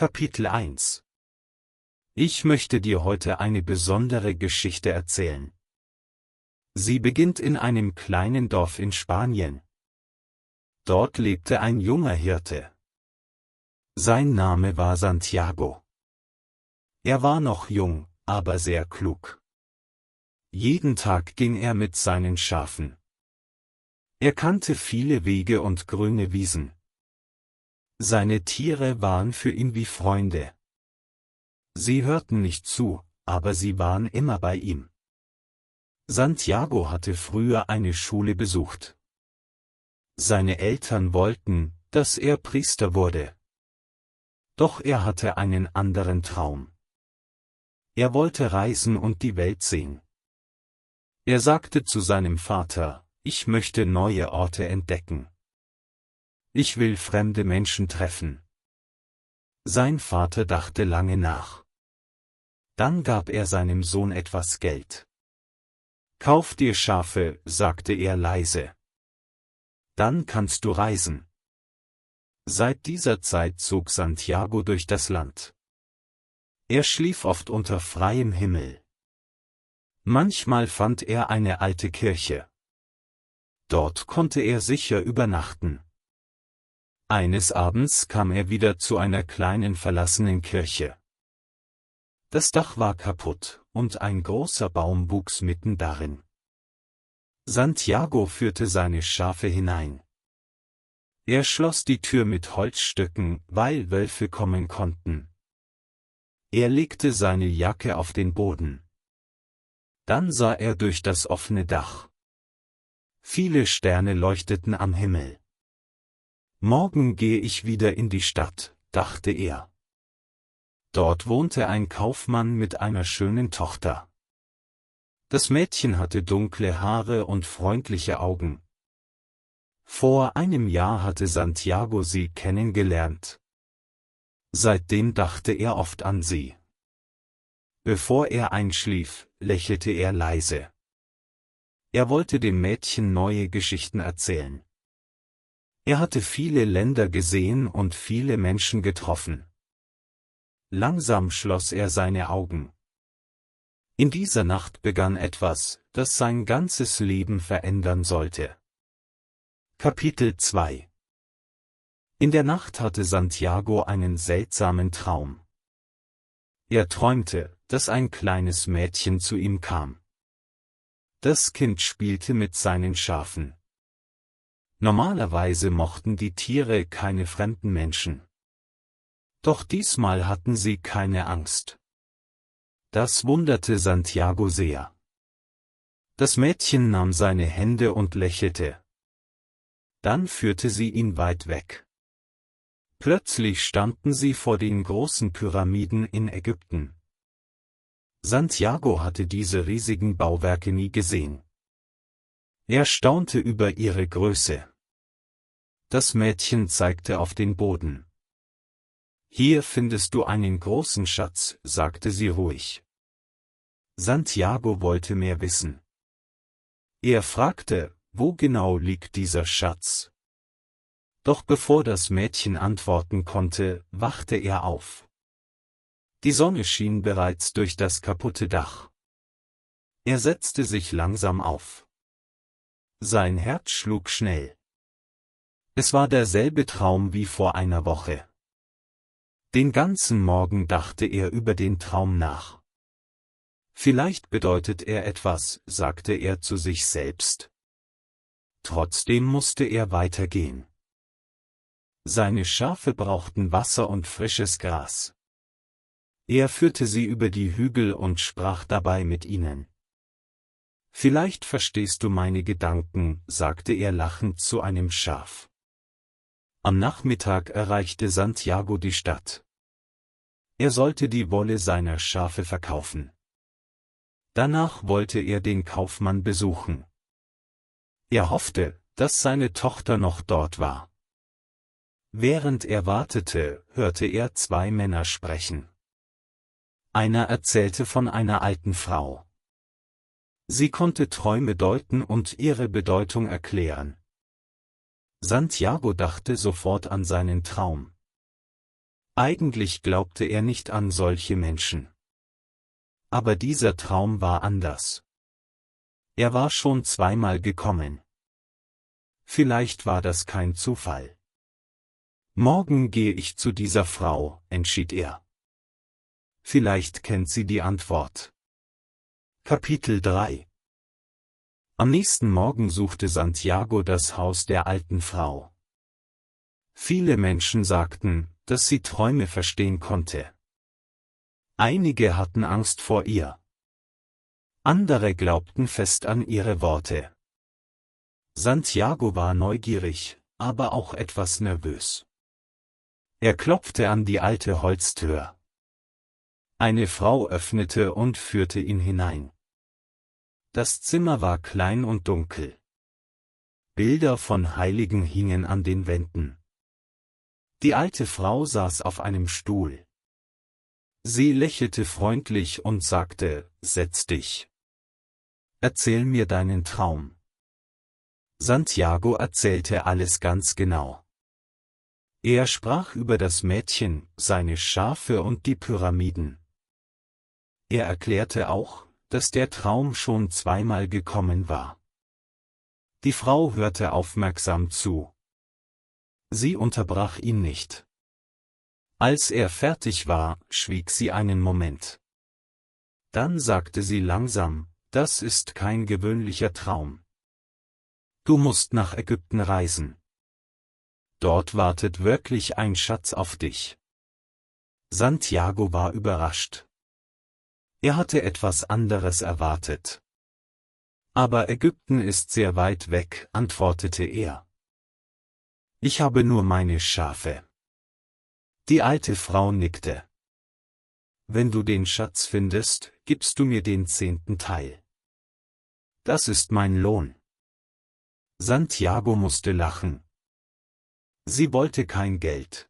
Kapitel 1. Ich möchte dir heute eine besondere Geschichte erzählen. Sie beginnt in einem kleinen Dorf in Spanien. Dort lebte ein junger Hirte. Sein Name war Santiago. Er war noch jung, aber sehr klug. Jeden Tag ging er mit seinen Schafen. Er kannte viele Wege und grüne Wiesen. Seine Tiere waren für ihn wie Freunde. Sie hörten nicht zu, aber sie waren immer bei ihm. Santiago hatte früher eine Schule besucht. Seine Eltern wollten, dass er Priester wurde. Doch er hatte einen anderen Traum. Er wollte reisen und die Welt sehen. Er sagte zu seinem Vater: Ich möchte neue Orte entdecken. Ich will fremde Menschen treffen. Sein Vater dachte lange nach. Dann gab er seinem Sohn etwas Geld. Kauf dir Schafe, sagte er leise. Dann kannst du reisen. Seit dieser Zeit zog Santiago durch das Land. Er schlief oft unter freiem Himmel. Manchmal fand er eine alte Kirche. Dort konnte er sicher übernachten. Eines Abends kam er wieder zu einer kleinen verlassenen Kirche. Das Dach war kaputt, und ein großer Baum wuchs mitten darin. Santiago führte seine Schafe hinein. Er schloss die Tür mit Holzstücken, weil Wölfe kommen konnten. Er legte seine Jacke auf den Boden. Dann sah er durch das offene Dach. Viele Sterne leuchteten am Himmel. Morgen gehe ich wieder in die Stadt, dachte er. Dort wohnte ein Kaufmann mit einer schönen Tochter. Das Mädchen hatte dunkle Haare und freundliche Augen. Vor einem Jahr hatte Santiago sie kennengelernt. Seitdem dachte er oft an sie. Bevor er einschlief, lächelte er leise. Er wollte dem Mädchen neue Geschichten erzählen. Er hatte viele Länder gesehen und viele Menschen getroffen. Langsam schloss er seine Augen. In dieser Nacht begann etwas, das sein ganzes Leben verändern sollte. Kapitel 2. In der Nacht hatte Santiago einen seltsamen Traum. Er träumte, dass ein kleines Mädchen zu ihm kam. Das Kind spielte mit seinen Schafen. Normalerweise mochten die Tiere keine fremden Menschen. Doch diesmal hatten sie keine Angst. Das wunderte Santiago sehr. Das Mädchen nahm seine Hände und lächelte. Dann führte sie ihn weit weg. Plötzlich standen sie vor den großen Pyramiden in Ägypten. Santiago hatte diese riesigen Bauwerke nie gesehen. Er staunte über ihre Größe. Das Mädchen zeigte auf den Boden. Hier findest du einen großen Schatz, sagte sie ruhig. Santiago wollte mehr wissen. Er fragte, wo genau liegt dieser Schatz? Doch bevor das Mädchen antworten konnte, wachte er auf. Die Sonne schien bereits durch das kaputte Dach. Er setzte sich langsam auf. Sein Herz schlug schnell. Es war derselbe Traum wie vor einer Woche. Den ganzen Morgen dachte er über den Traum nach. Vielleicht bedeutet er etwas, sagte er zu sich selbst. Trotzdem musste er weitergehen. Seine Schafe brauchten Wasser und frisches Gras. Er führte sie über die Hügel und sprach dabei mit ihnen. Vielleicht verstehst du meine Gedanken, sagte er lachend zu einem Schaf. Am Nachmittag erreichte Santiago die Stadt. Er sollte die Wolle seiner Schafe verkaufen. Danach wollte er den Kaufmann besuchen. Er hoffte, dass seine Tochter noch dort war. Während er wartete, hörte er zwei Männer sprechen. Einer erzählte von einer alten Frau. Sie konnte Träume deuten und ihre Bedeutung erklären. Santiago dachte sofort an seinen Traum. Eigentlich glaubte er nicht an solche Menschen. Aber dieser Traum war anders. Er war schon zweimal gekommen. Vielleicht war das kein Zufall. Morgen gehe ich zu dieser Frau, entschied er. Vielleicht kennt sie die Antwort. Kapitel 3. Am nächsten Morgen suchte Santiago das Haus der alten Frau. Viele Menschen sagten, dass sie Träume verstehen konnte. Einige hatten Angst vor ihr. Andere glaubten fest an ihre Worte. Santiago war neugierig, aber auch etwas nervös. Er klopfte an die alte Holztür. Eine Frau öffnete und führte ihn hinein. Das Zimmer war klein und dunkel. Bilder von Heiligen hingen an den Wänden. Die alte Frau saß auf einem Stuhl. Sie lächelte freundlich und sagte, setz dich. Erzähl mir deinen Traum. Santiago erzählte alles ganz genau. Er sprach über das Mädchen, seine Schafe und die Pyramiden. Er erklärte auch, dass der Traum schon zweimal gekommen war. Die Frau hörte aufmerksam zu. Sie unterbrach ihn nicht. Als er fertig war, schwieg sie einen Moment. Dann sagte sie langsam, das ist kein gewöhnlicher Traum. Du musst nach Ägypten reisen. Dort wartet wirklich ein Schatz auf dich. Santiago war überrascht. Er hatte etwas anderes erwartet. Aber Ägypten ist sehr weit weg, antwortete er. Ich habe nur meine Schafe. Die alte Frau nickte. Wenn du den Schatz findest, gibst du mir den 10. Teil. Das ist mein Lohn. Santiago musste lachen. Sie wollte kein Geld.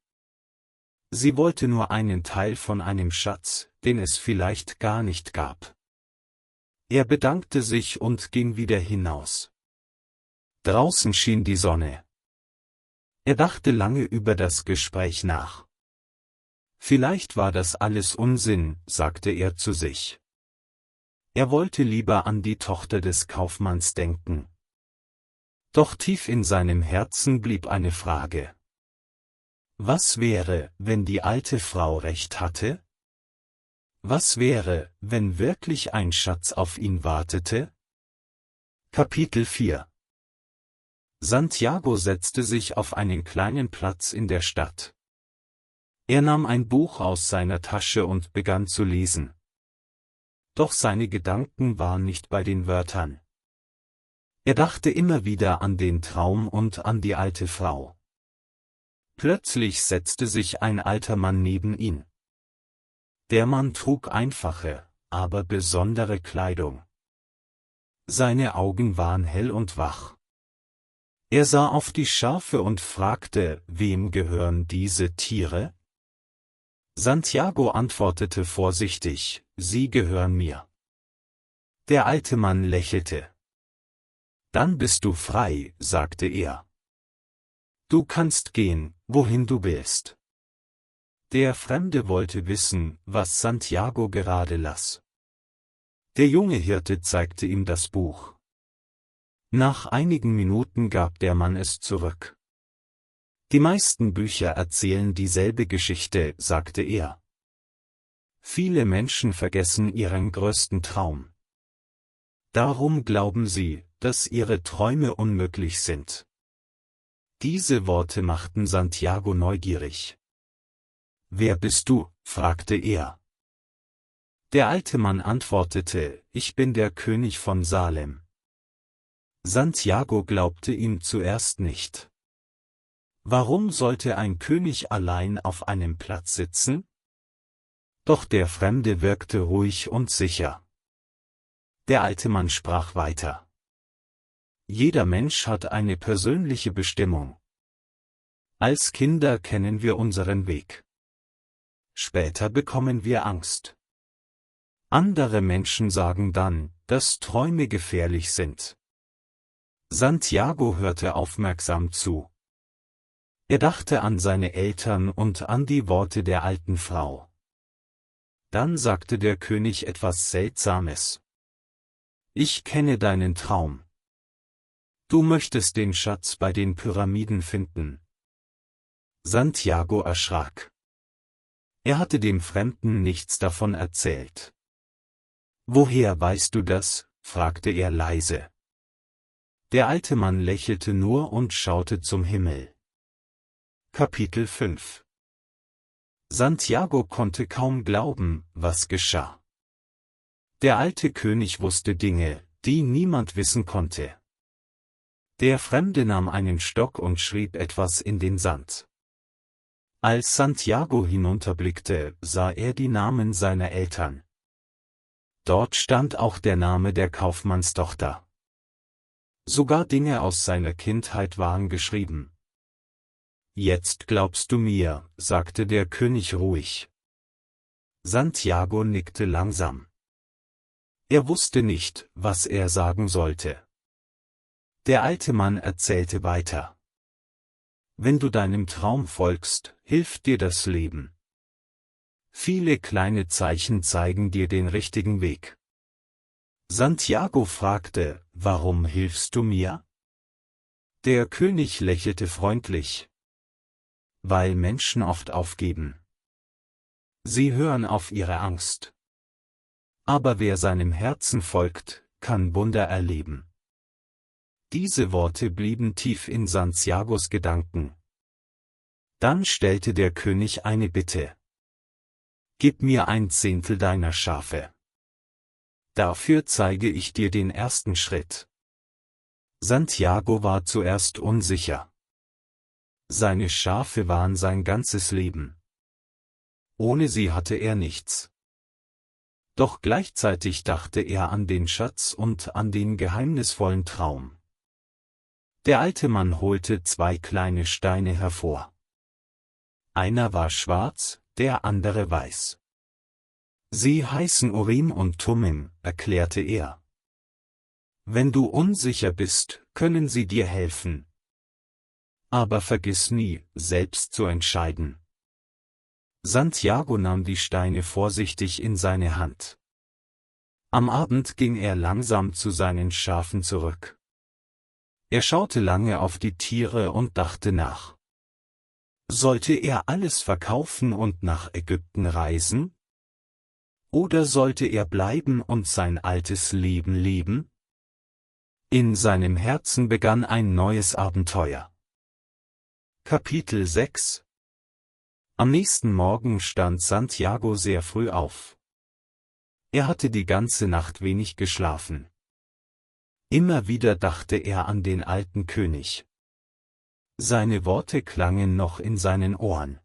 Sie wollte nur einen Teil von einem Schatz, den es vielleicht gar nicht gab. Er bedankte sich und ging wieder hinaus. Draußen schien die Sonne. Er dachte lange über das Gespräch nach. Vielleicht war das alles Unsinn, sagte er zu sich. Er wollte lieber an die Tochter des Kaufmanns denken. Doch tief in seinem Herzen blieb eine Frage. Was wäre, wenn die alte Frau recht hatte? Was wäre, wenn wirklich ein Schatz auf ihn wartete? Kapitel 4. Santiago setzte sich auf einen kleinen Platz in der Stadt. Er nahm ein Buch aus seiner Tasche und begann zu lesen. Doch seine Gedanken waren nicht bei den Wörtern. Er dachte immer wieder an den Traum und an die alte Frau. Plötzlich setzte sich ein alter Mann neben ihn. Der Mann trug einfache, aber besondere Kleidung. Seine Augen waren hell und wach. Er sah auf die Schafe und fragte, wem gehören diese Tiere? Santiago antwortete vorsichtig, sie gehören mir. Der alte Mann lächelte. Dann bist du frei, sagte er. Du kannst gehen, wohin du willst. Der Fremde wollte wissen, was Santiago gerade las. Der junge Hirte zeigte ihm das Buch. Nach einigen Minuten gab der Mann es zurück. Die meisten Bücher erzählen dieselbe Geschichte, sagte er. Viele Menschen vergessen ihren größten Traum. Darum glauben sie, dass ihre Träume unmöglich sind. Diese Worte machten Santiago neugierig. Wer bist du? Fragte er. Der alte Mann antwortete, ich bin der König von Salem. Santiago glaubte ihm zuerst nicht. Warum sollte ein König allein auf einem Platz sitzen? Doch der Fremde wirkte ruhig und sicher. Der alte Mann sprach weiter. Jeder Mensch hat eine persönliche Bestimmung. Als Kinder kennen wir unseren Weg. Später bekommen wir Angst. Andere Menschen sagen dann, dass Träume gefährlich sind. Santiago hörte aufmerksam zu. Er dachte an seine Eltern und an die Worte der alten Frau. Dann sagte der König etwas Seltsames. Ich kenne deinen Traum. Du möchtest den Schatz bei den Pyramiden finden. Santiago erschrak. Er hatte dem Fremden nichts davon erzählt. Woher weißt du das? Fragte er leise. Der alte Mann lächelte nur und schaute zum Himmel. Kapitel 5 Santiago konnte kaum glauben, was geschah. Der alte König wusste Dinge, die niemand wissen konnte. Der Fremde nahm einen Stock und schrieb etwas in den Sand. Als Santiago hinunterblickte, sah er die Namen seiner Eltern. Dort stand auch der Name der Kaufmannstochter. Sogar Dinge aus seiner Kindheit waren geschrieben. Jetzt glaubst du mir, sagte der König ruhig. Santiago nickte langsam. Er wusste nicht, was er sagen sollte. Der alte Mann erzählte weiter. Wenn du deinem Traum folgst, hilft dir das Leben. Viele kleine Zeichen zeigen dir den richtigen Weg. Santiago fragte, warum hilfst du mir? Der König lächelte freundlich. Weil Menschen oft aufgeben. Sie hören auf ihre Angst. Aber wer seinem Herzen folgt, kann Wunder erleben. Diese Worte blieben tief in Santiagos Gedanken. Dann stellte der König eine Bitte. Gib mir 1/10 deiner Schafe. Dafür zeige ich dir den ersten Schritt. Santiago war zuerst unsicher. Seine Schafe waren sein ganzes Leben. Ohne sie hatte er nichts. Doch gleichzeitig dachte er an den Schatz und an den geheimnisvollen Traum. Der alte Mann holte 2 kleine Steine hervor. Einer war schwarz, der andere weiß. Sie heißen Urim und Thummim, erklärte er. Wenn du unsicher bist, können sie dir helfen. Aber vergiss nie, selbst zu entscheiden. Santiago nahm die Steine vorsichtig in seine Hand. Am Abend ging er langsam zu seinen Schafen zurück. Er schaute lange auf die Tiere und dachte nach. Sollte er alles verkaufen und nach Ägypten reisen? Oder sollte er bleiben und sein altes Leben leben? In seinem Herzen begann ein neues Abenteuer. Kapitel 6 Am nächsten Morgen stand Santiago sehr früh auf. Er hatte die ganze Nacht wenig geschlafen. Immer wieder dachte er an den alten König. Seine Worte klangen noch in seinen Ohren.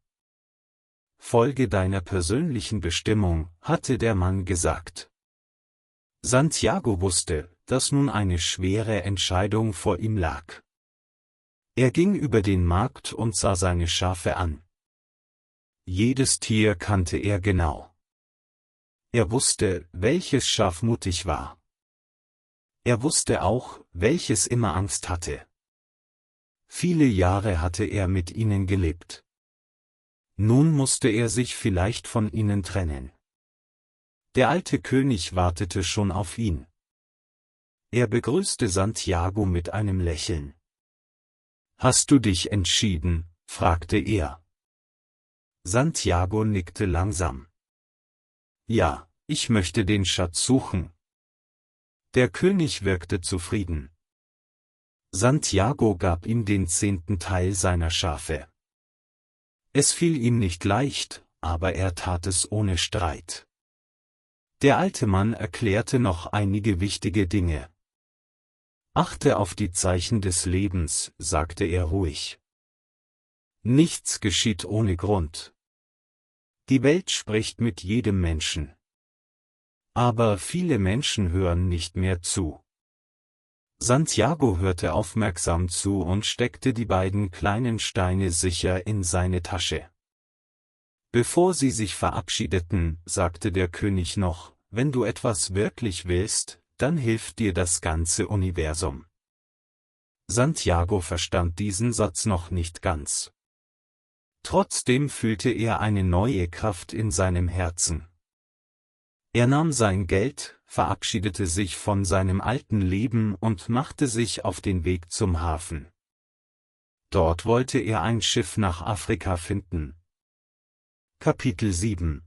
Folge deiner persönlichen Bestimmung, hatte der Mann gesagt. Santiago wusste, dass nun eine schwere Entscheidung vor ihm lag. Er ging über den Markt und sah seine Schafe an. Jedes Tier kannte er genau. Er wusste, welches Schaf mutig war. Er wusste auch, welches immer Angst hatte. Viele Jahre hatte er mit ihnen gelebt. Nun musste er sich vielleicht von ihnen trennen. Der alte König wartete schon auf ihn. Er begrüßte Santiago mit einem Lächeln. Hast du dich entschieden? Fragte er. Santiago nickte langsam. Ja, ich möchte den Schatz suchen. Der König wirkte zufrieden. Santiago gab ihm den 10. Teil seiner Schafe. Es fiel ihm nicht leicht, aber er tat es ohne Streit. Der alte Mann erklärte noch einige wichtige Dinge. Achte auf die Zeichen des Lebens, sagte er ruhig. Nichts geschieht ohne Grund. Die Welt spricht mit jedem Menschen. Aber viele Menschen hören nicht mehr zu. Santiago hörte aufmerksam zu und steckte die beiden kleinen Steine sicher in seine Tasche. Bevor sie sich verabschiedeten, sagte der König noch, wenn du etwas wirklich willst, dann hilft dir das ganze Universum. Santiago verstand diesen Satz noch nicht ganz. Trotzdem fühlte er eine neue Kraft in seinem Herzen. Er nahm sein Geld, verabschiedete sich von seinem alten Leben und machte sich auf den Weg zum Hafen. Dort wollte er ein Schiff nach Afrika finden. Kapitel 7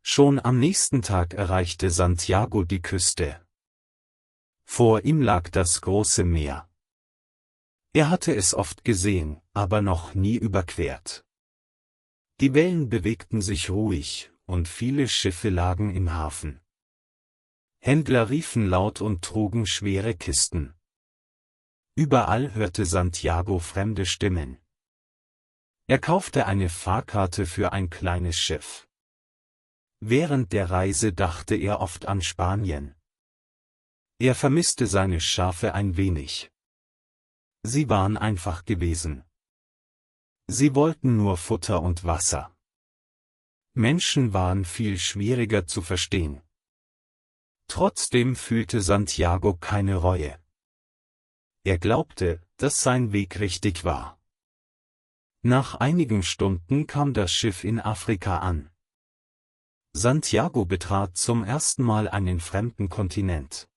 Schon am nächsten Tag erreichte Santiago die Küste. Vor ihm lag das große Meer. Er hatte es oft gesehen, aber noch nie überquert. Die Wellen bewegten sich ruhig, und viele Schiffe lagen im Hafen. Händler riefen laut und trugen schwere Kisten. Überall hörte Santiago fremde Stimmen. Er kaufte eine Fahrkarte für ein kleines Schiff. Während der Reise dachte er oft an Spanien. Er vermisste seine Schafe ein wenig. Sie waren einfach gewesen. Sie wollten nur Futter und Wasser. Menschen waren viel schwieriger zu verstehen. Trotzdem fühlte Santiago keine Reue. Er glaubte, dass sein Weg richtig war. Nach einigen Stunden kam das Schiff in Afrika an. Santiago betrat zum ersten Mal einen fremden Kontinent.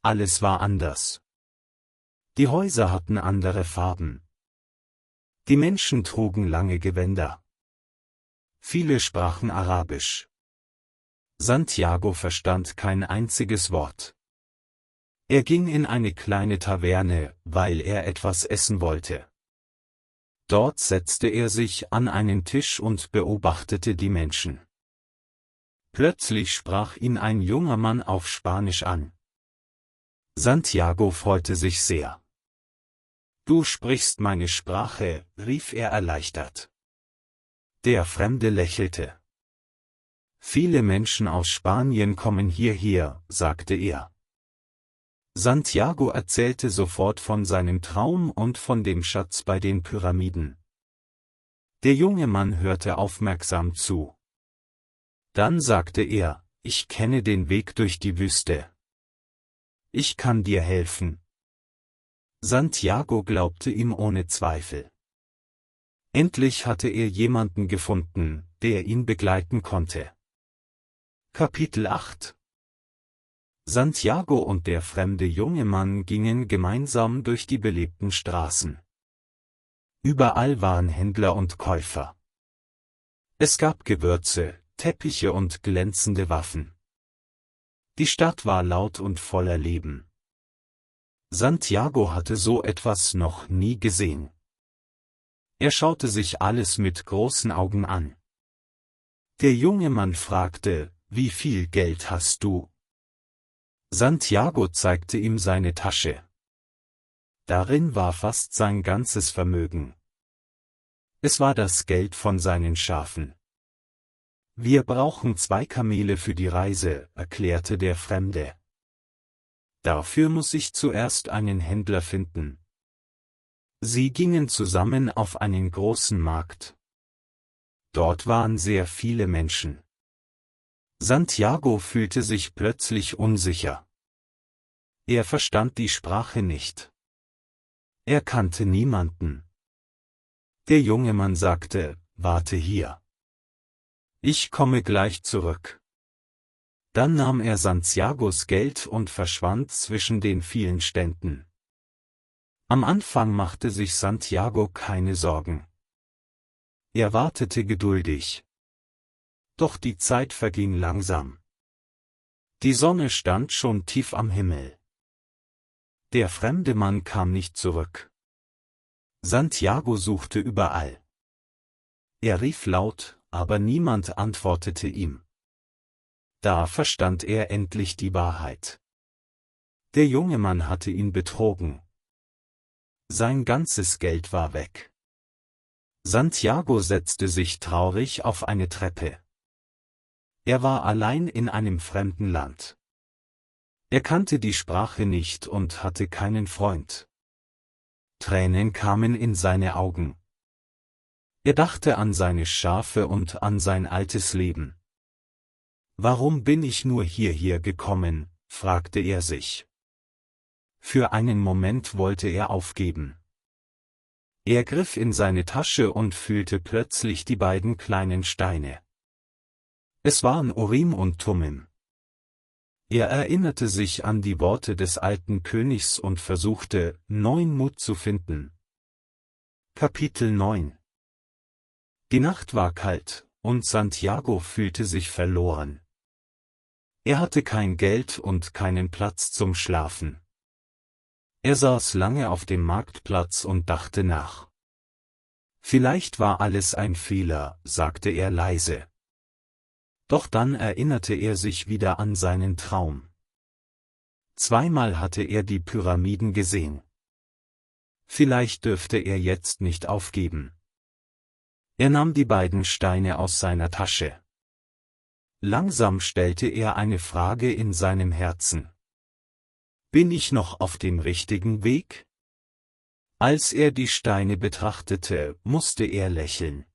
Alles war anders. Die Häuser hatten andere Farben. Die Menschen trugen lange Gewänder. Viele sprachen Arabisch. Santiago verstand kein einziges Wort. Er ging in eine kleine Taverne, weil er etwas essen wollte. Dort setzte er sich an einen Tisch und beobachtete die Menschen. Plötzlich sprach ihn ein junger Mann auf Spanisch an. Santiago freute sich sehr. »Du sprichst meine Sprache«, rief er erleichtert. Der Fremde lächelte. »Viele Menschen aus Spanien kommen hierher«, sagte er. Santiago erzählte sofort von seinem Traum und von dem Schatz bei den Pyramiden. Der junge Mann hörte aufmerksam zu. Dann sagte er, »Ich kenne den Weg durch die Wüste. Ich kann dir helfen.« Santiago glaubte ihm ohne Zweifel. Endlich hatte er jemanden gefunden, der ihn begleiten konnte. Kapitel 8 Santiago und der fremde junge Mann gingen gemeinsam durch die belebten Straßen. Überall waren Händler und Käufer. Es gab Gewürze, Teppiche und glänzende Waffen. Die Stadt war laut und voller Leben. Santiago hatte so etwas noch nie gesehen. Er schaute sich alles mit großen Augen an. Der junge Mann fragte, »Wie viel Geld hast du?« Santiago zeigte ihm seine Tasche. Darin war fast sein ganzes Vermögen. Es war das Geld von seinen Schafen. »Wir brauchen 2 Kamele für die Reise«, erklärte der Fremde. »Dafür muss ich zuerst einen Händler finden.« Sie gingen zusammen auf einen großen Markt. Dort waren sehr viele Menschen. Santiago fühlte sich plötzlich unsicher. Er verstand die Sprache nicht. Er kannte niemanden. Der junge Mann sagte, »Warte hier. Ich komme gleich zurück.« Dann nahm er Santiagos Geld und verschwand zwischen den vielen Ständen. Am Anfang machte sich Santiago keine Sorgen. Er wartete geduldig. Doch die Zeit verging langsam. Die Sonne stand schon tief am Himmel. Der fremde Mann kam nicht zurück. Santiago suchte überall. Er rief laut, aber niemand antwortete ihm. Da verstand er endlich die Wahrheit. Der junge Mann hatte ihn betrogen. Sein ganzes Geld war weg. Santiago setzte sich traurig auf eine Treppe. Er war allein in einem fremden Land. Er kannte die Sprache nicht und hatte keinen Freund. Tränen kamen in seine Augen. Er dachte an seine Schafe und an sein altes Leben. »Warum bin ich nur hierher gekommen?« fragte er sich. Für einen Moment wollte er aufgeben. Er griff in seine Tasche und fühlte plötzlich die beiden kleinen Steine. Es waren Urim und Thummim. Er erinnerte sich an die Worte des alten Königs und versuchte, neuen Mut zu finden. Kapitel 9. Die Nacht war kalt, und Santiago fühlte sich verloren. Er hatte kein Geld und keinen Platz zum Schlafen. Er saß lange auf dem Marktplatz und dachte nach. Vielleicht war alles ein Fehler, sagte er leise. Doch dann erinnerte er sich wieder an seinen Traum. Zweimal hatte er die Pyramiden gesehen. Vielleicht dürfte er jetzt nicht aufgeben. Er nahm die beiden Steine aus seiner Tasche. Langsam stellte er eine Frage in seinem Herzen. Bin ich noch auf dem richtigen Weg? Als er die Steine betrachtete, musste er lächeln.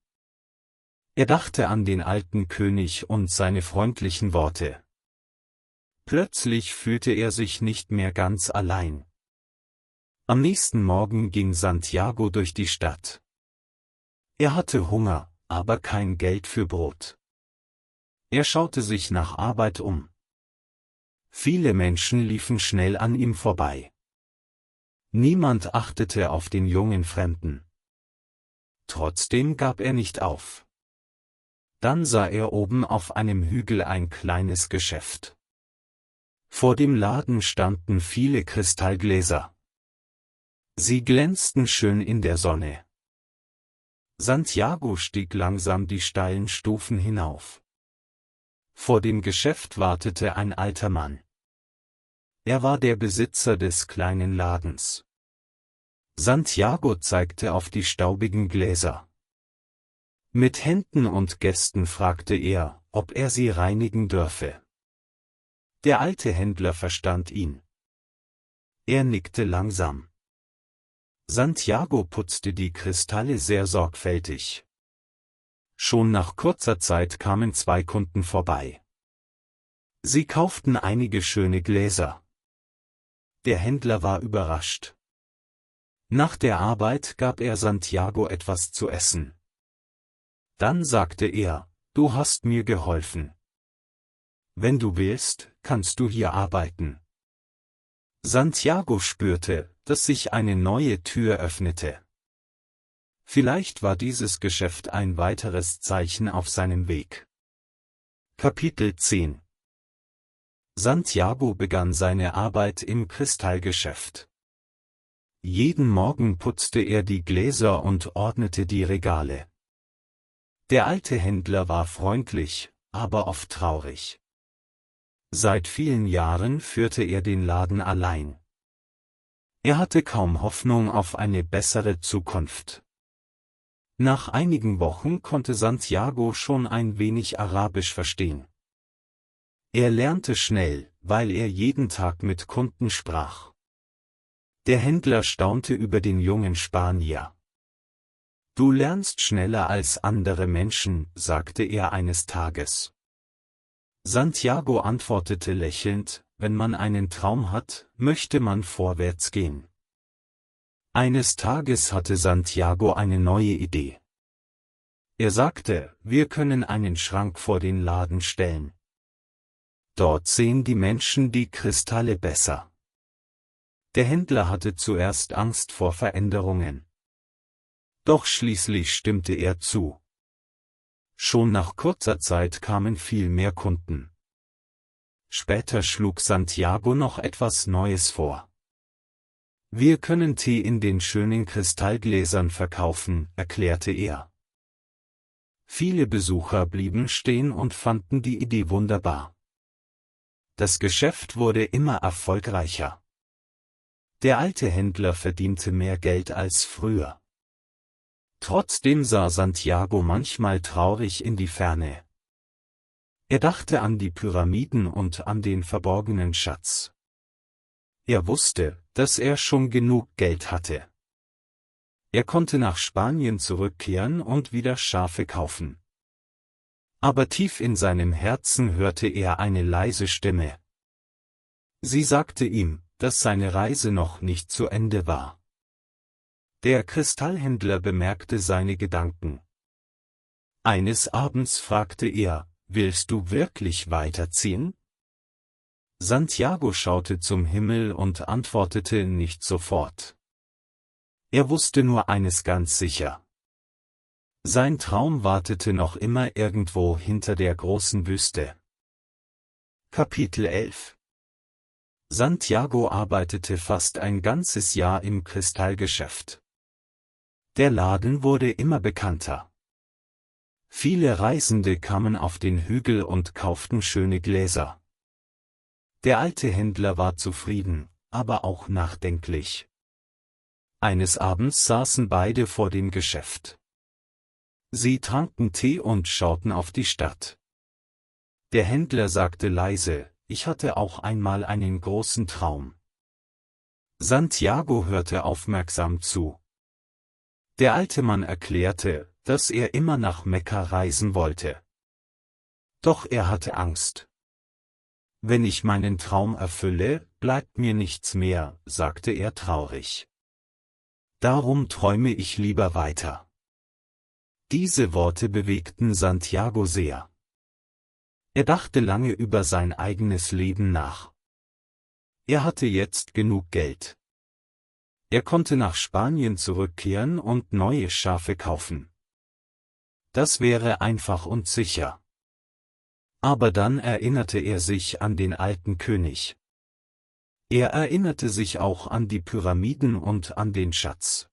Er dachte an den alten König und seine freundlichen Worte. Plötzlich fühlte er sich nicht mehr ganz allein. Am nächsten Morgen ging Santiago durch die Stadt. Er hatte Hunger, aber kein Geld für Brot. Er schaute sich nach Arbeit um. Viele Menschen liefen schnell an ihm vorbei. Niemand achtete auf den jungen Fremden. Trotzdem gab er nicht auf. Dann sah er oben auf einem Hügel ein kleines Geschäft. Vor dem Laden standen viele Kristallgläser. Sie glänzten schön in der Sonne. Santiago stieg langsam die steilen Stufen hinauf. Vor dem Geschäft wartete ein alter Mann. Er war der Besitzer des kleinen Ladens. Santiago zeigte auf die staubigen Gläser. Mit Händen und Gästen fragte er, ob er sie reinigen dürfe. Der alte Händler verstand ihn. Er nickte langsam. Santiago putzte die Kristalle sehr sorgfältig. Schon nach kurzer Zeit kamen zwei Kunden vorbei. Sie kauften einige schöne Gläser. Der Händler war überrascht. Nach der Arbeit gab er Santiago etwas zu essen. Dann sagte er, du hast mir geholfen. Wenn du willst, kannst du hier arbeiten. Santiago spürte, dass sich eine neue Tür öffnete. Vielleicht war dieses Geschäft ein weiteres Zeichen auf seinem Weg. Kapitel 10. Santiago begann seine Arbeit im Kristallgeschäft. Jeden Morgen putzte er die Gläser und ordnete die Regale. Der alte Händler war freundlich, aber oft traurig. Seit vielen Jahren führte er den Laden allein. Er hatte kaum Hoffnung auf eine bessere Zukunft. Nach einigen Wochen konnte Santiago schon ein wenig Arabisch verstehen. Er lernte schnell, weil er jeden Tag mit Kunden sprach. Der Händler staunte über den jungen Spanier. Du lernst schneller als andere Menschen, sagte er eines Tages. Santiago antwortete lächelnd, wenn man einen Traum hat, möchte man vorwärts gehen. Eines Tages hatte Santiago eine neue Idee. Er sagte, wir können einen Schrank vor den Laden stellen. Dort sehen die Menschen die Kristalle besser. Der Händler hatte zuerst Angst vor Veränderungen. Doch schließlich stimmte er zu. Schon nach kurzer Zeit kamen viel mehr Kunden. Später schlug Santiago noch etwas Neues vor. Wir können Tee in den schönen Kristallgläsern verkaufen, erklärte er. Viele Besucher blieben stehen und fanden die Idee wunderbar. Das Geschäft wurde immer erfolgreicher. Der alte Händler verdiente mehr Geld als früher. Trotzdem sah Santiago manchmal traurig in die Ferne. Er dachte an die Pyramiden und an den verborgenen Schatz. Er wusste, dass er schon genug Geld hatte. Er konnte nach Spanien zurückkehren und wieder Schafe kaufen. Aber tief in seinem Herzen hörte er eine leise Stimme. Sie sagte ihm, dass seine Reise noch nicht zu Ende war. Der Kristallhändler bemerkte seine Gedanken. Eines Abends fragte er, »Willst du wirklich weiterziehen?« Santiago schaute zum Himmel und antwortete nicht sofort. Er wusste nur eines ganz sicher. Sein Traum wartete noch immer irgendwo hinter der großen Wüste. Kapitel 11. Santiago arbeitete fast ein ganzes Jahr im Kristallgeschäft. Der Laden wurde immer bekannter. Viele Reisende kamen auf den Hügel und kauften schöne Gläser. Der alte Händler war zufrieden, aber auch nachdenklich. Eines Abends saßen beide vor dem Geschäft. Sie tranken Tee und schauten auf die Stadt. Der Händler sagte leise, »Ich hatte auch einmal einen großen Traum.« Santiago hörte aufmerksam zu. Der alte Mann erklärte, dass er immer nach Mekka reisen wollte. Doch er hatte Angst. »Wenn ich meinen Traum erfülle, bleibt mir nichts mehr«, sagte er traurig. »Darum träume ich lieber weiter.« Diese Worte bewegten Santiago sehr. Er dachte lange über sein eigenes Leben nach. Er hatte jetzt genug Geld. Er konnte nach Spanien zurückkehren und neue Schafe kaufen. Das wäre einfach und sicher. Aber dann erinnerte er sich an den alten König. Er erinnerte sich auch an die Pyramiden und an den Schatz.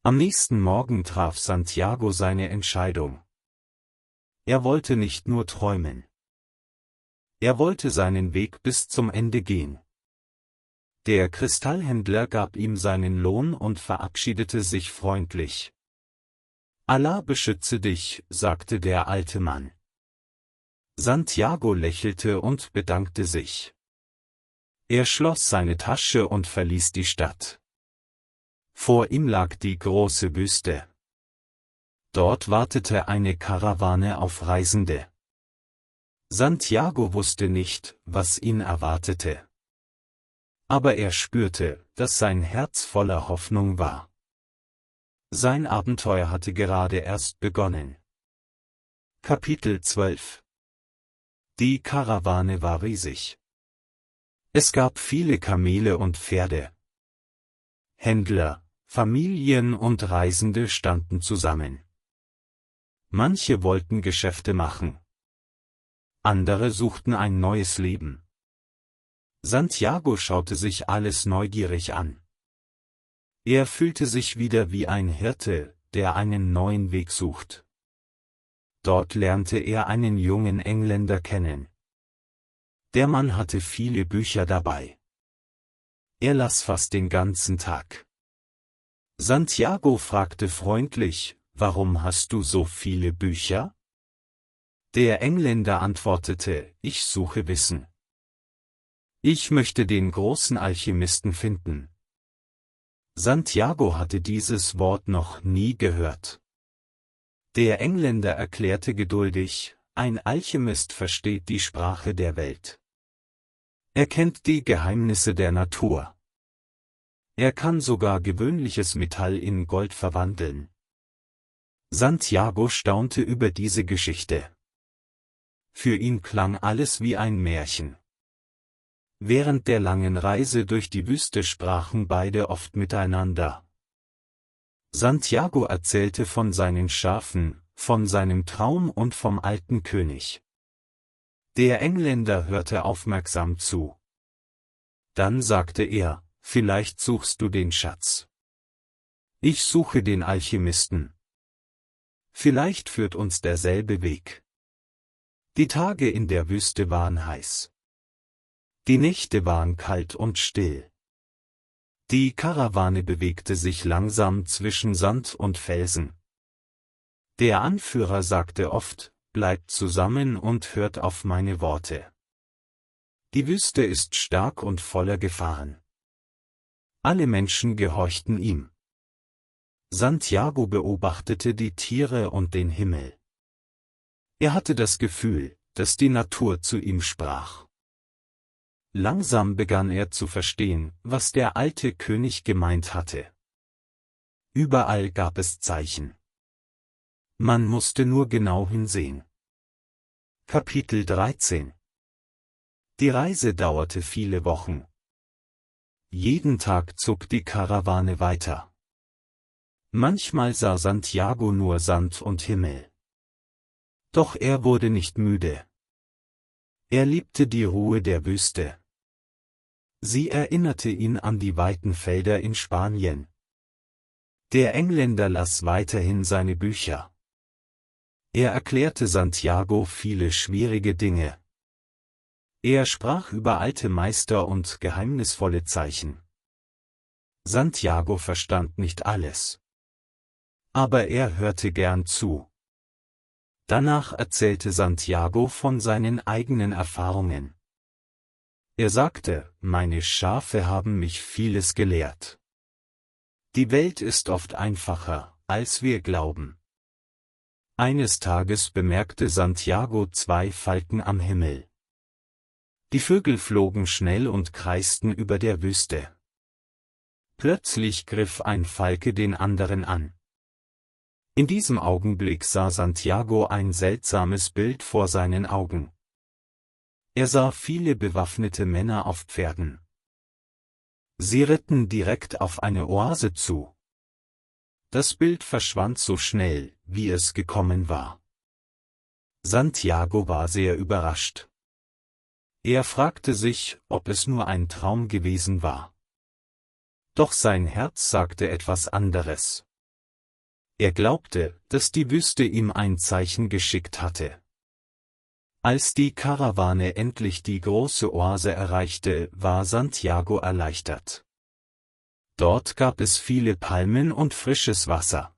Am nächsten Morgen traf Santiago seine Entscheidung. Er wollte nicht nur träumen. Er wollte seinen Weg bis zum Ende gehen. Der Kristallhändler gab ihm seinen Lohn und verabschiedete sich freundlich. »Allah beschütze dich«, sagte der alte Mann. Santiago lächelte und bedankte sich. Er schloss seine Tasche und verließ die Stadt. Vor ihm lag die große Wüste. Dort wartete eine Karawane auf Reisende. Santiago wusste nicht, was ihn erwartete. Aber er spürte, dass sein Herz voller Hoffnung war. Sein Abenteuer hatte gerade erst begonnen. Kapitel 12. Die Karawane war riesig. Es gab viele Kamele und Pferde. Händler, Familien und Reisende standen zusammen. Manche wollten Geschäfte machen. Andere suchten ein neues Leben. Santiago schaute sich alles neugierig an. Er fühlte sich wieder wie ein Hirte, der einen neuen Weg sucht. Dort lernte er einen jungen Engländer kennen. Der Mann hatte viele Bücher dabei. Er las fast den ganzen Tag. Santiago fragte freundlich, »Warum hast du so viele Bücher?« Der Engländer antwortete, »Ich suche Wissen. Ich möchte den großen Alchemisten finden.« Santiago hatte dieses Wort noch nie gehört. Der Engländer erklärte geduldig, »Ein Alchemist versteht die Sprache der Welt. Er kennt die Geheimnisse der Natur. Er kann sogar gewöhnliches Metall in Gold verwandeln.« Santiago staunte über diese Geschichte. Für ihn klang alles wie ein Märchen. Während der langen Reise durch die Wüste sprachen beide oft miteinander. Santiago erzählte von seinen Schafen, von seinem Traum und vom alten König. Der Engländer hörte aufmerksam zu. Dann sagte er, »Vielleicht suchst du den Schatz. Ich suche den Alchemisten. Vielleicht führt uns derselbe Weg.« Die Tage in der Wüste waren heiß. Die Nächte waren kalt und still. Die Karawane bewegte sich langsam zwischen Sand und Felsen. Der Anführer sagte oft, »Bleibt zusammen und hört auf meine Worte. Die Wüste ist stark und voller Gefahren.« Alle Menschen gehorchten ihm. Santiago beobachtete die Tiere und den Himmel. Er hatte das Gefühl, dass die Natur zu ihm sprach. Langsam begann er zu verstehen, was der alte König gemeint hatte. Überall gab es Zeichen. Man musste nur genau hinsehen. Kapitel 13 Die Reise dauerte viele Wochen. Jeden Tag zog die Karawane weiter. Manchmal sah Santiago nur Sand und Himmel. Doch er wurde nicht müde. Er liebte die Ruhe der Wüste. Sie erinnerte ihn an die weiten Felder in Spanien. Der Engländer las weiterhin seine Bücher. Er erklärte Santiago viele schwierige Dinge. Er sprach über alte Meister und geheimnisvolle Zeichen. Santiago verstand nicht alles. Aber er hörte gern zu. Danach erzählte Santiago von seinen eigenen Erfahrungen. Er sagte, meine Schafe haben mich vieles gelehrt. Die Welt ist oft einfacher, als wir glauben. Eines Tages bemerkte Santiago 2 Falken am Himmel. Die Vögel flogen schnell und kreisten über der Wüste. Plötzlich griff ein Falke den anderen an. In diesem Augenblick sah Santiago ein seltsames Bild vor seinen Augen. Er sah viele bewaffnete Männer auf Pferden. Sie ritten direkt auf eine Oase zu. Das Bild verschwand so schnell, wie es gekommen war. Santiago war sehr überrascht. Er fragte sich, ob es nur ein Traum gewesen war. Doch sein Herz sagte etwas anderes. Er glaubte, dass die Wüste ihm ein Zeichen geschickt hatte. Als die Karawane endlich die große Oase erreichte, war Santiago erleichtert. Dort gab es viele Palmen und frisches Wasser.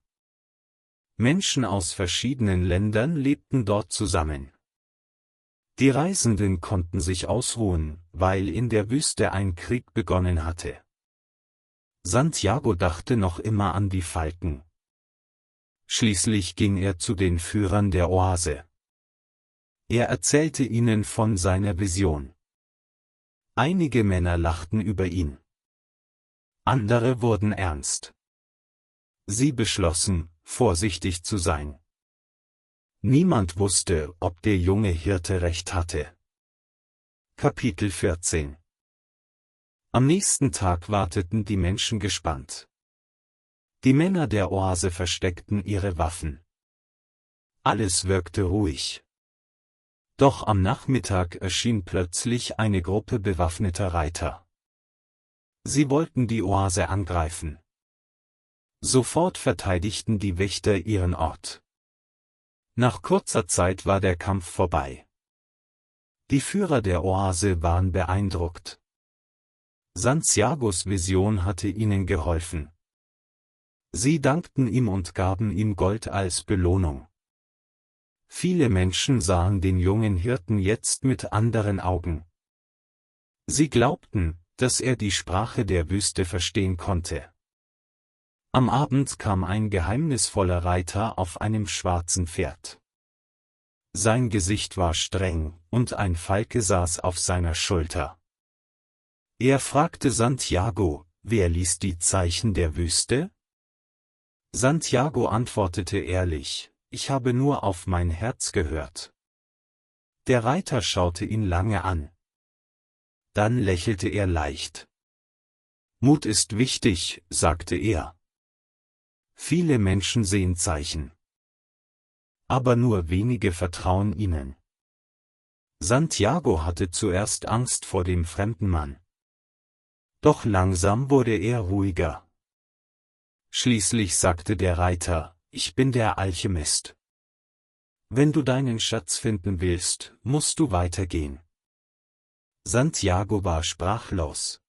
Menschen aus verschiedenen Ländern lebten dort zusammen. Die Reisenden konnten sich ausruhen, weil in der Wüste ein Krieg begonnen hatte. Santiago dachte noch immer an die Falken. Schließlich ging er zu den Führern der Oase. Er erzählte ihnen von seiner Vision. Einige Männer lachten über ihn. Andere wurden ernst. Sie beschlossen, vorsichtig zu sein. Niemand wusste, ob der junge Hirte recht hatte. Kapitel 14 Am nächsten Tag warteten die Menschen gespannt. Die Männer der Oase versteckten ihre Waffen. Alles wirkte ruhig. Doch am Nachmittag erschien plötzlich eine Gruppe bewaffneter Reiter. Sie wollten die Oase angreifen. Sofort verteidigten die Wächter ihren Ort. Nach kurzer Zeit war der Kampf vorbei. Die Führer der Oase waren beeindruckt. Santiagos Vision hatte ihnen geholfen. Sie dankten ihm und gaben ihm Gold als Belohnung. Viele Menschen sahen den jungen Hirten jetzt mit anderen Augen. Sie glaubten, dass er die Sprache der Wüste verstehen konnte. Am Abend kam ein geheimnisvoller Reiter auf einem schwarzen Pferd. Sein Gesicht war streng, und ein Falke saß auf seiner Schulter. Er fragte Santiago, wer liest die Zeichen der Wüste? Santiago antwortete ehrlich, ich habe nur auf mein Herz gehört. Der Reiter schaute ihn lange an. Dann lächelte er leicht. Mut ist wichtig, sagte er. Viele Menschen sehen Zeichen. Aber nur wenige vertrauen ihnen. Santiago hatte zuerst Angst vor dem fremden Mann. Doch langsam wurde er ruhiger. Schließlich sagte der Reiter, ich bin der Alchemist. Wenn du deinen Schatz finden willst, musst du weitergehen. Santiago war sprachlos.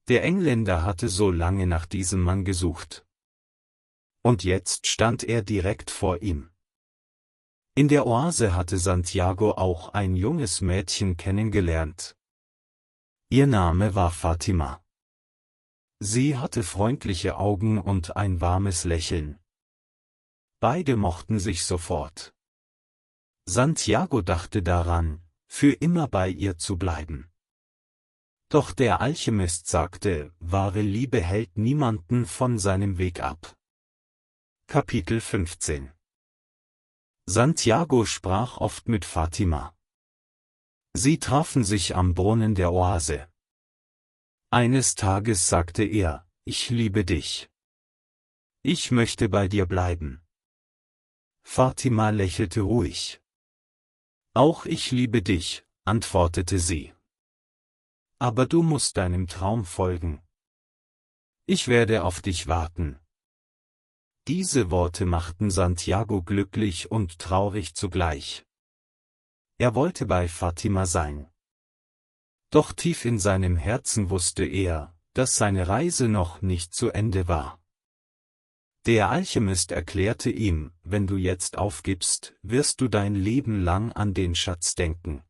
Der Engländer hatte so lange nach diesem Mann gesucht. Und jetzt stand er direkt vor ihm. In der Oase hatte Santiago auch ein junges Mädchen kennengelernt. Ihr Name war Fatima. Sie hatte freundliche Augen und ein warmes Lächeln. Beide mochten sich sofort. Santiago dachte daran, für immer bei ihr zu bleiben. Doch der Alchemist sagte, wahre Liebe hält niemanden von seinem Weg ab. Kapitel 15 Santiago sprach oft mit Fatima. Sie trafen sich am Brunnen der Oase. Eines Tages sagte er, ich liebe dich. Ich möchte bei dir bleiben. Fatima lächelte ruhig. Auch ich liebe dich, antwortete sie. Aber du musst deinem Traum folgen. Ich werde auf dich warten. Diese Worte machten Santiago glücklich und traurig zugleich. Er wollte bei Fatima sein. Doch tief in seinem Herzen wusste er, dass seine Reise noch nicht zu Ende war. Der Alchemist erklärte ihm, wenn du jetzt aufgibst, wirst du dein Leben lang an den Schatz denken.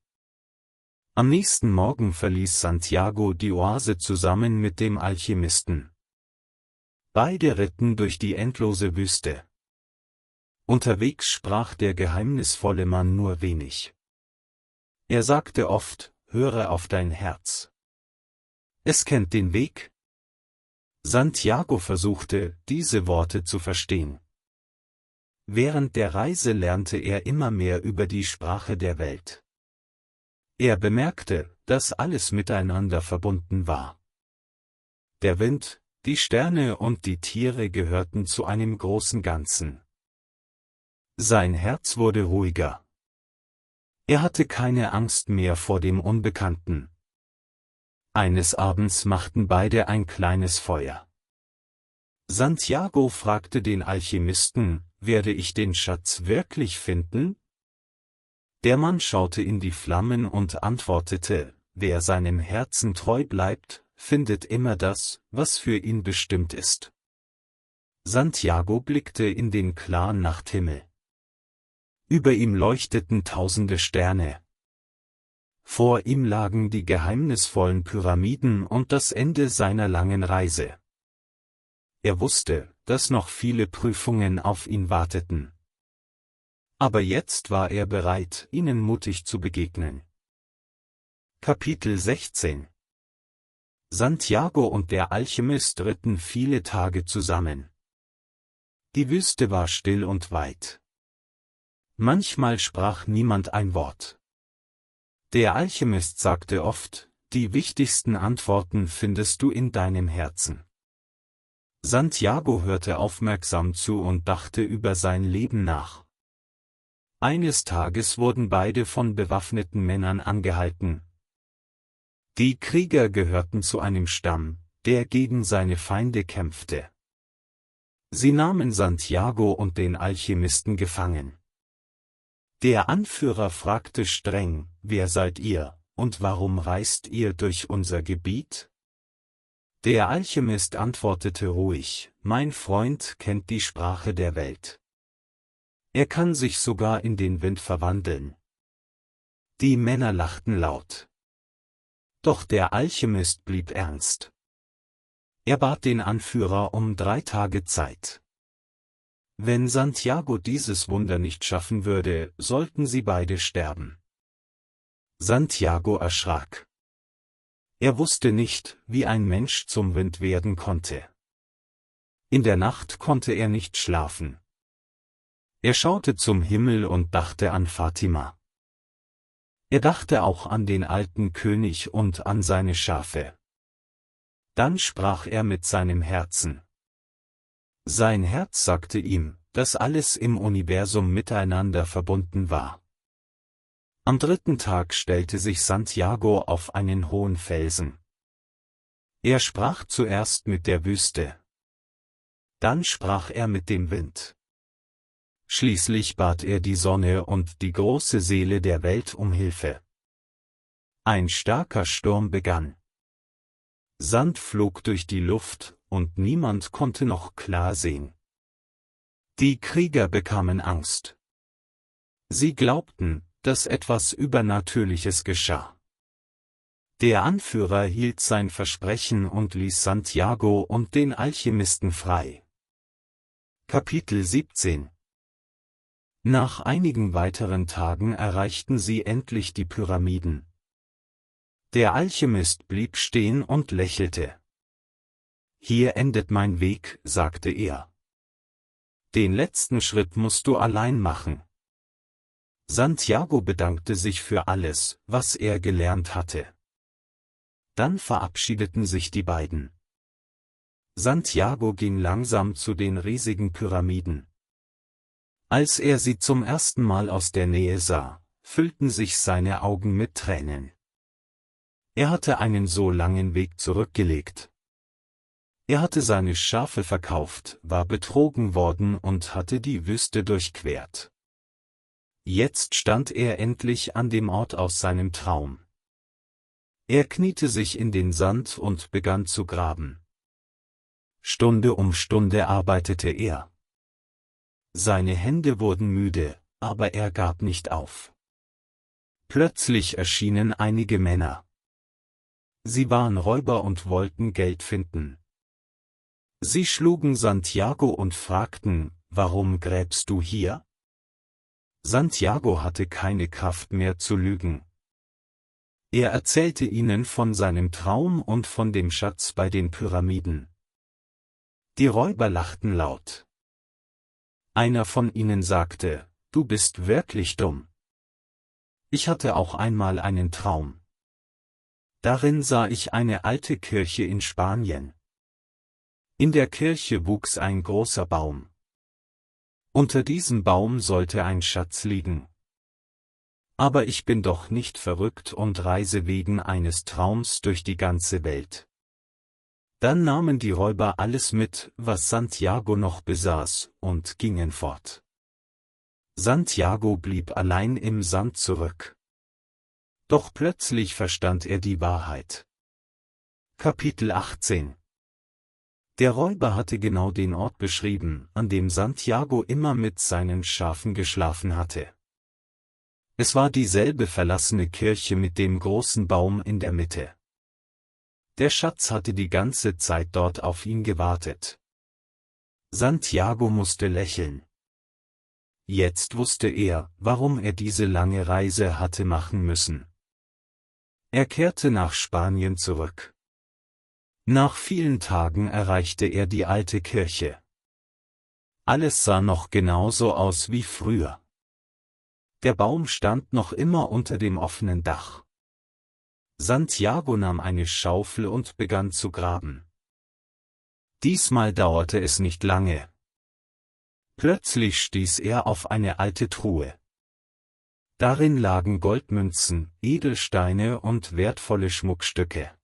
Am nächsten Morgen verließ Santiago die Oase zusammen mit dem Alchemisten. Beide ritten durch die endlose Wüste. Unterwegs sprach der geheimnisvolle Mann nur wenig. Er sagte oft, höre auf dein Herz. Es kennt den Weg. Santiago versuchte, diese Worte zu verstehen. Während der Reise lernte er immer mehr über die Sprache der Welt. Er bemerkte, dass alles miteinander verbunden war. Der Wind, die Sterne und die Tiere gehörten zu einem großen Ganzen. Sein Herz wurde ruhiger. Er hatte keine Angst mehr vor dem Unbekannten. Eines Abends machten beide ein kleines Feuer. Santiago fragte den Alchemisten, werde ich den Schatz wirklich finden? Der Mann schaute in die Flammen und antwortete, wer seinem Herzen treu bleibt, findet immer das, was für ihn bestimmt ist. Santiago blickte in den klaren Nachthimmel. Über ihm leuchteten tausende Sterne. Vor ihm lagen die geheimnisvollen Pyramiden und das Ende seiner langen Reise. Er wusste, dass noch viele Prüfungen auf ihn warteten. Aber jetzt war er bereit, ihnen mutig zu begegnen. Kapitel 16 Santiago und der Alchemist ritten viele Tage zusammen. Die Wüste war still und weit. Manchmal sprach niemand ein Wort. Der Alchemist sagte oft, die wichtigsten Antworten findest du in deinem Herzen. Santiago hörte aufmerksam zu und dachte über sein Leben nach. Eines Tages wurden beide von bewaffneten Männern angehalten. Die Krieger gehörten zu einem Stamm, der gegen seine Feinde kämpfte. Sie nahmen Santiago und den Alchemisten gefangen. Der Anführer fragte streng, wer seid ihr, und warum reist ihr durch unser Gebiet? Der Alchemist antwortete ruhig, mein Freund kennt die Sprache der Welt. Er kann sich sogar in den Wind verwandeln. Die Männer lachten laut. Doch der Alchemist blieb ernst. Er bat den Anführer um 3 Tage Zeit. Wenn Santiago dieses Wunder nicht schaffen würde, sollten sie beide sterben. Santiago erschrak. Er wusste nicht, wie ein Mensch zum Wind werden konnte. In der Nacht konnte er nicht schlafen. Er schaute zum Himmel und dachte an Fatima. Er dachte auch an den alten König und an seine Schafe. Dann sprach er mit seinem Herzen. Sein Herz sagte ihm, dass alles im Universum miteinander verbunden war. Am 3. Tag stellte sich Santiago auf einen hohen Felsen. Er sprach zuerst mit der Wüste. Dann sprach er mit dem Wind. Schließlich bat er die Sonne und die große Seele der Welt um Hilfe. Ein starker Sturm begann. Sand flog durch die Luft, und niemand konnte noch klar sehen. Die Krieger bekamen Angst. Sie glaubten, dass etwas Übernatürliches geschah. Der Anführer hielt sein Versprechen und ließ Santiago und den Alchemisten frei. Kapitel 17 Nach einigen weiteren Tagen erreichten sie endlich die Pyramiden. Der Alchemist blieb stehen und lächelte. »Hier endet mein Weg«, sagte er. »Den letzten Schritt musst du allein machen.« Santiago bedankte sich für alles, was er gelernt hatte. Dann verabschiedeten sich die beiden. Santiago ging langsam zu den riesigen Pyramiden. Als er sie zum ersten Mal aus der Nähe sah, füllten sich seine Augen mit Tränen. Er hatte einen so langen Weg zurückgelegt. Er hatte seine Schafe verkauft, war betrogen worden und hatte die Wüste durchquert. Jetzt stand er endlich an dem Ort aus seinem Traum. Er kniete sich in den Sand und begann zu graben. Stunde um Stunde arbeitete er. Seine Hände wurden müde, aber er gab nicht auf. Plötzlich erschienen einige Männer. Sie waren Räuber und wollten Geld finden. Sie schlugen Santiago und fragten, »Warum gräbst du hier?« Santiago hatte keine Kraft mehr zu lügen. Er erzählte ihnen von seinem Traum und von dem Schatz bei den Pyramiden. Die Räuber lachten laut. Einer von ihnen sagte, »Du bist wirklich dumm. Ich hatte auch einmal einen Traum. Darin sah ich eine alte Kirche in Spanien. In der Kirche wuchs ein großer Baum. Unter diesem Baum sollte ein Schatz liegen. Aber ich bin doch nicht verrückt und reise wegen eines Traums durch die ganze Welt.« Dann nahmen die Räuber alles mit, was Santiago noch besaß, und gingen fort. Santiago blieb allein im Sand zurück. Doch plötzlich verstand er die Wahrheit. Kapitel 18. Der Räuber hatte genau den Ort beschrieben, an dem Santiago immer mit seinen Schafen geschlafen hatte. Es war dieselbe verlassene Kirche mit dem großen Baum in der Mitte. Der Schatz hatte die ganze Zeit dort auf ihn gewartet. Santiago musste lächeln. Jetzt wusste er, warum er diese lange Reise hatte machen müssen. Er kehrte nach Spanien zurück. Nach vielen Tagen erreichte er die alte Kirche. Alles sah noch genauso aus wie früher. Der Baum stand noch immer unter dem offenen Dach. Santiago nahm eine Schaufel und begann zu graben. Diesmal dauerte es nicht lange. Plötzlich stieß er auf eine alte Truhe. Darin lagen Goldmünzen, Edelsteine und wertvolle Schmuckstücke.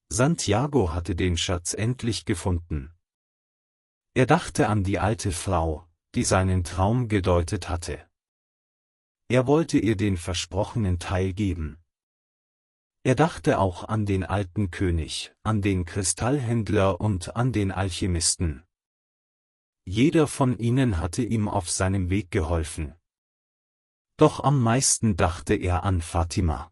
Santiago hatte den Schatz endlich gefunden. Er dachte an die alte Frau, die seinen Traum gedeutet hatte. Er wollte ihr den versprochenen Teil geben. Er dachte auch an den alten König, an den Kristallhändler und an den Alchemisten. Jeder von ihnen hatte ihm auf seinem Weg geholfen. Doch am meisten dachte er an Fatima.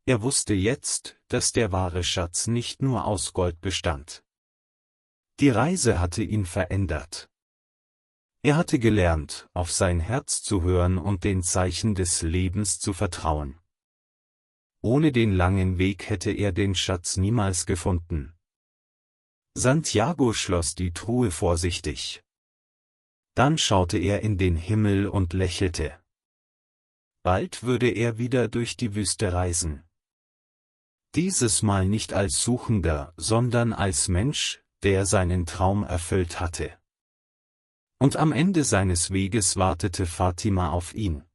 Er wusste jetzt, dass der wahre Schatz nicht nur aus Gold bestand. Die Reise hatte ihn verändert. Er hatte gelernt, auf sein Herz zu hören und den Zeichen des Lebens zu vertrauen. Ohne den langen Weg hätte er den Schatz niemals gefunden. Santiago schloss die Truhe vorsichtig. Dann schaute er in den Himmel und lächelte. Bald würde er wieder durch die Wüste reisen. Dieses Mal nicht als Suchender, sondern als Mensch, der seinen Traum erfüllt hatte. Und am Ende seines Weges wartete Fatima auf ihn.